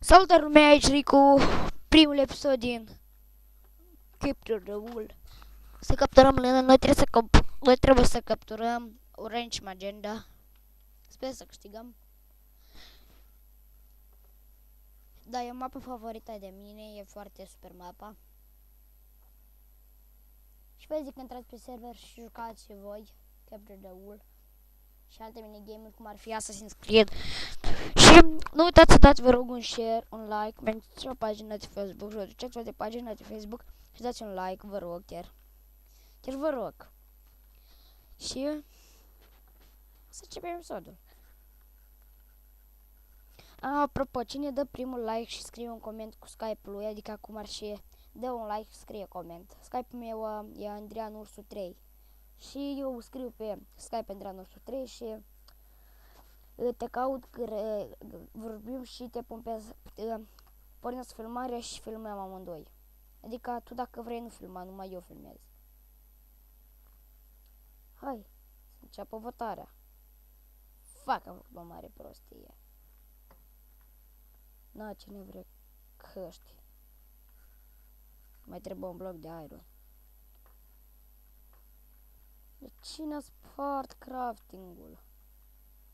Salutare lumea, aici Ricu, primul episod din Capture the Wool. Să capturăm lână, noi trebuie să capturăm Orange Magenta. Sper să câștigăm. Da, e o mapă favorită de mine, e foarte super mapa. Și vă zic că intrați pe server și jucați și voi Capture the Wool și alte minigame-uri cum ar fi Assassin's Creed. Și nu uitați să dați, vă rog, un share, un like, mergeți la pagina de Facebook, vă duceți de pagina de Facebook și dați un like, vă rog, chiar vă rog. Și să începem episodul. Apropo, cine dă primul like și scrie un coment cu Skype-ul lui, adică acum ar și dă un like și scrie coment. Skype-ul meu e Andrean Ursu 3 și eu scriu pe Skype Andrean Ursu 3 și te caut, vorbim și te pun pe pornesc filmarea și filmăm amândoi. Adică tu dacă vrei nu filma, numai eu filmez. Hai, să înceapă votarea. Fac, am făcut o mare prostie. Na, cine vrea căști. Mai trebuie un bloc de iron. De cine a spart crafting-ul?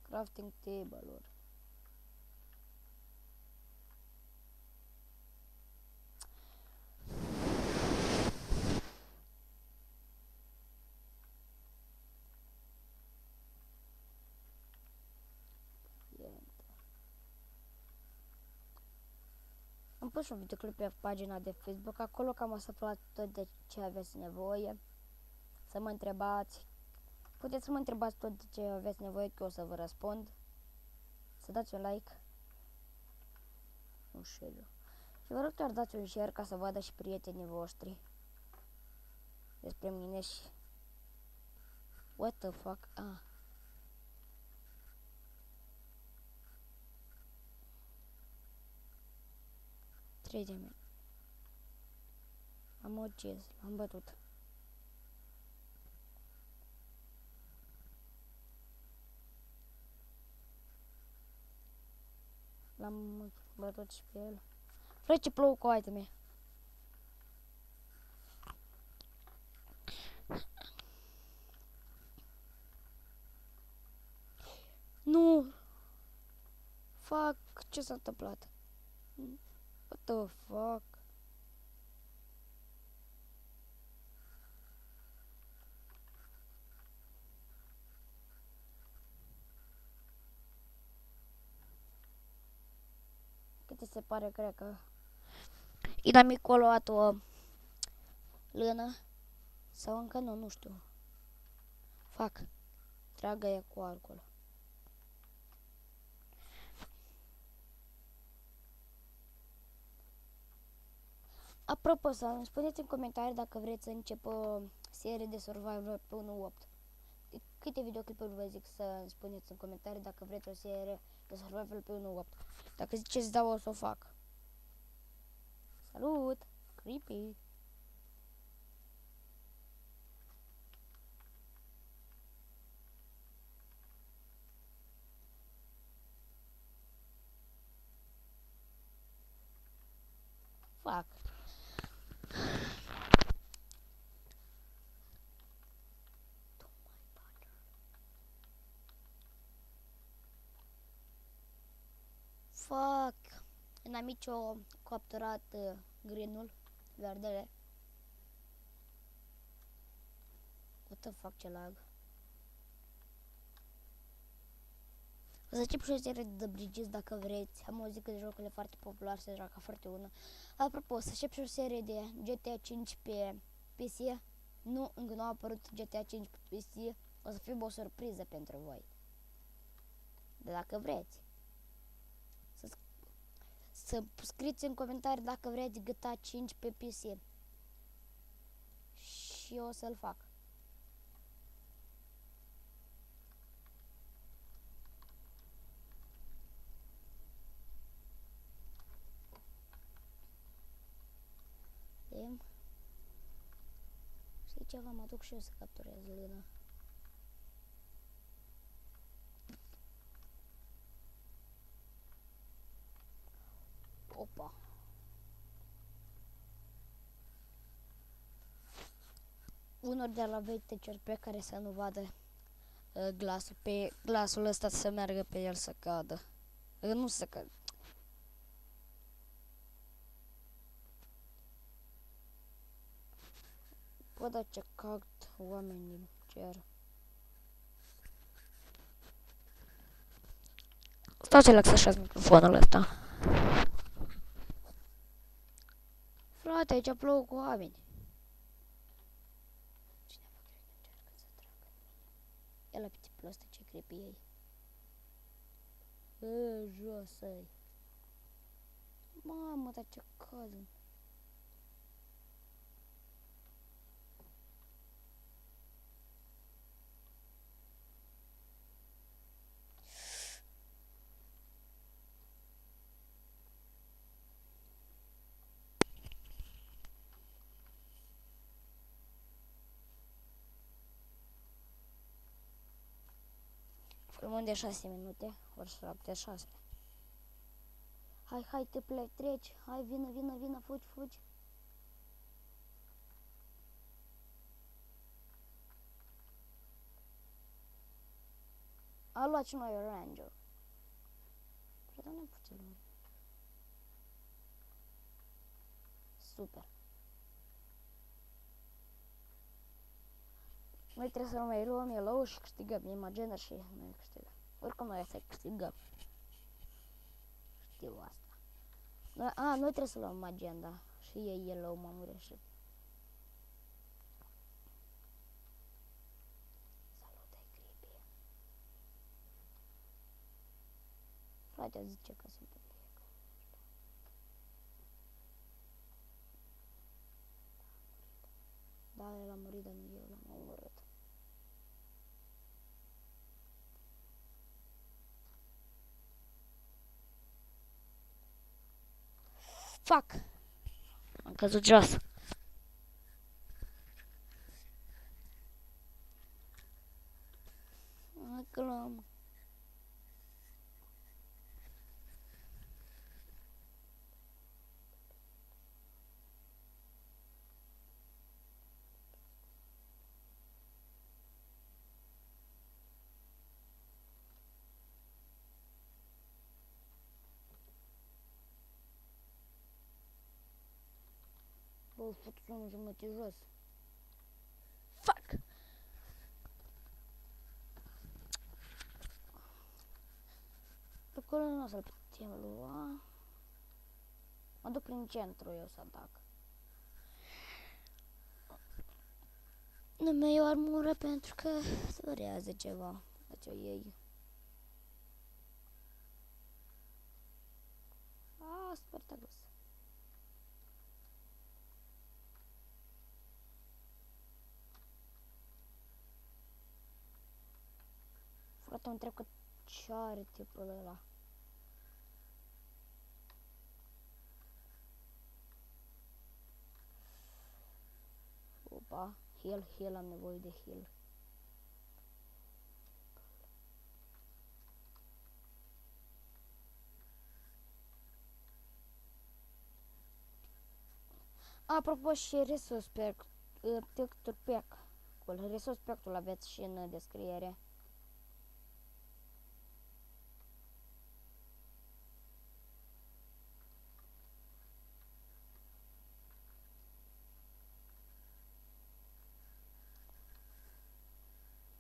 Crafting table-uri. Am pus un videoclip pe pagina de Facebook, acolo că am să aflat tot de ce aveți nevoie. Să mă întrebați. Puteți să mă întrebați tot de ce aveți nevoie, că o să vă răspund. Să dați un like. Un share. Și vă rog chiar dați un share ca să vadă și prietenii voștri despre mine și... What the fuck? 3 de mine. Am ucis, l-am bătut. L-am bătut și pe el. Frate, ce plouă cu iteme. Nu! Fuck, ce s-a întâmplat? What the fuck? Cât se pare, cred că inamicul a luat o lână. Sau încă nu, nu știu. Fac. Tragă ea cu arcul. Apropo, să îmi spuneți în comentarii dacă vreți să încep o serie de Survivor pe 1.8. Câte videoclipuri vă zic să îmi spuneți în comentarii dacă vreți o serie de Survivor pe 1.8. Dacă ziceți da, o să o fac. Salut! Creepy! Fac. Fuck! N-am o capturat greenul, verdele. What the fuck, ce lag. O să încep și o serie de Bridges dacă vreți. Am auzit că jocurile foarte populare se joacă foarte una. Apropo, o să încep și o serie de GTA 5 pe PC. Nu, încă nu a apărut GTA 5 pe PC. O să fie o surpriză pentru voi. Dar dacă vreți. Să scrieți în comentarii dacă vreți GTA 5 pe PC. Și eu o să-l fac. Știi ceva, mă duc și eu să capturez lână. Opa. Unul de la VTCR pe care să nu vadă glasul, pe glasul ăsta să meargă pe el să cadă. Nu să cadă. Bă, dar ce cact oamenii din cer. Stau să laxașez microfonul ăsta. Frate, aici plouă cu oameni. Cineva cred că încearcă să tragă în mine. Ia la tipul ăsta ce creepy ei. Jos ai. Mamă, dar ce caz. Filmăm de 6 minute, ori 7-6. Hai, te pleci, treci. Hai, vină, fugi. A luat și noi Ranger. Predă-ne puțin. Super. Noi trebuie să mai luăm yellow și câștigăm. E magenta și noi câștigăm. Oricum noi să câștigăm. Știu asta. Noi trebuie să luăm magenta. Și e yellow, m-am greșit. Salut, ai creepy. Frate, zice că sunt în lecă. Da, el a murit, dar nu eu l-am omorât. Fuck! Am căzut jos. Acolo. Bă, făcut un jumătate jos. Fuck! Pe acolo nu o să-l putem lua. Mă duc prin centru eu să atac. Nu mi-e o armură pentru că durează ceva. Deci o iei. Super tagos. Frate, îmi întreb că ce are tipul ăla. Opa, heal, am nevoie de heal. Apropo și resource pack, texture pack. Resource pack-ul aveți și în descriere.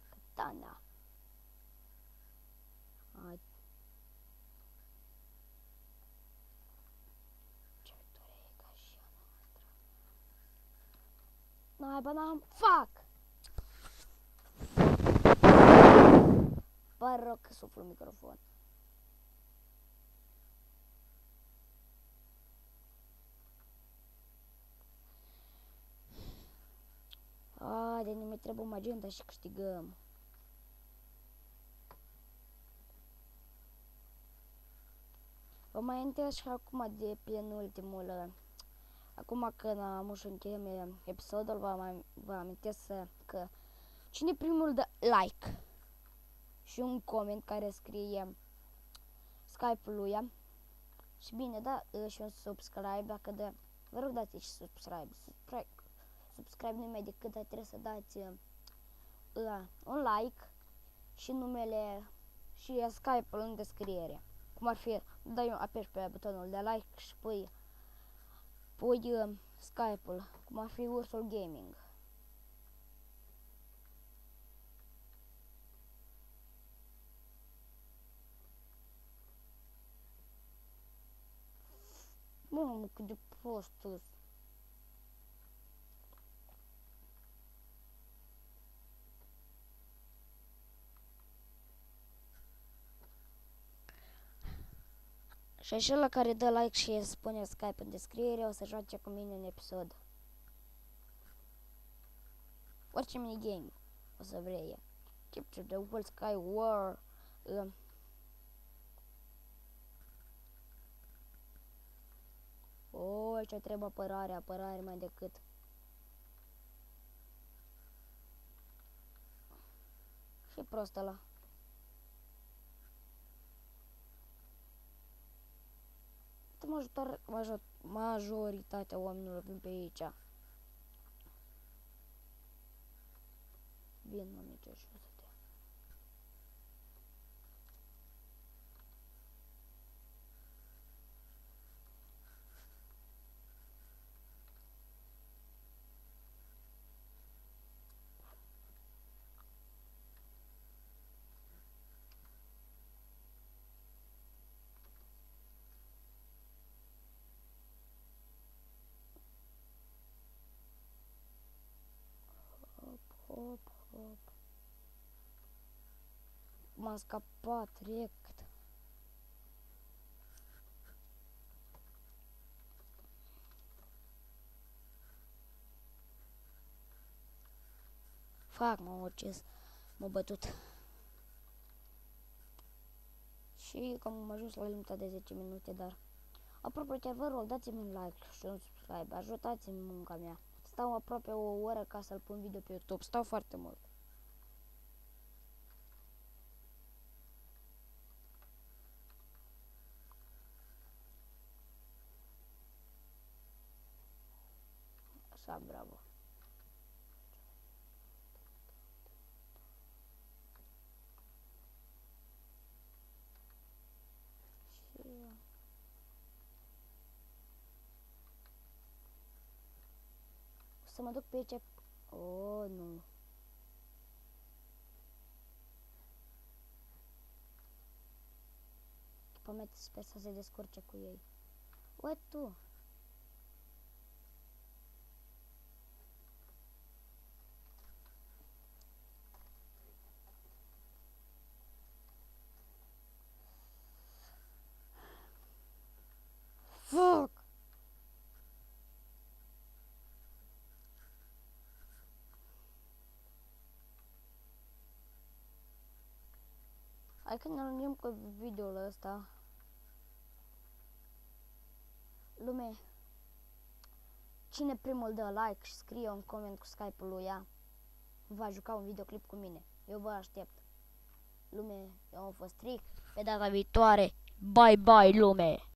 Katana. Hai. Ce durecă și a noastră. N-ai n-am. Fuck! Pare rău că suflu microfon. De nu mai trebuie magenta și câștigăm. Vă mai întâlnesc și acum de penultimul. Acum când am și încheiem episodul, vă amintesc că cine primul dă like și un coment care scrie Skype-ul lui, Și bine, da, și un subscribe, dacă de... Vă rog, dați și subscribe. Subscribe nu mai decât, dar trebuie să dați un like și numele și Skype-ul în descriere. Cum ar fi, apeși pe butonul de like și pui Skype-ul, cum ar fi Ursul Gaming. Mamă, cât de prost îs. Și așa la care dă like și spune Skype în descriere o să joace cu mine în episod. Orice minigame o să vrei. Capture the World Sky War. Aici trebuie apărare mai decât. Și prost ăla. Majoritatea oamenilor vin pe aici. Vin, mă, nici așa să te. Hop. M-am scapat direct. Fac, m-am ucis. M-a bătut. Și cam am ajuns la limita de 10 minute, dar... Apropo, chiar vă rog, dați-mi un like și un subscribe. Ajutați-mi munca mea. Stau aproape o oră ca să-l pun video pe YouTube. Stau foarte mult. Așa, bravo. Și... O să mă duc pe aici. Oh, nu. Echipament, sper să se descurce cu ei. Ue, tu. Fuck! Hai că ne lungim cu videoul ăsta. Lume, cine primul dă like și scrie un coment cu Skype-ul lui ea, va juca un videoclip cu mine. Eu vă aștept. Lume, eu am fost Rick. Pe data viitoare. Bye bye, lume!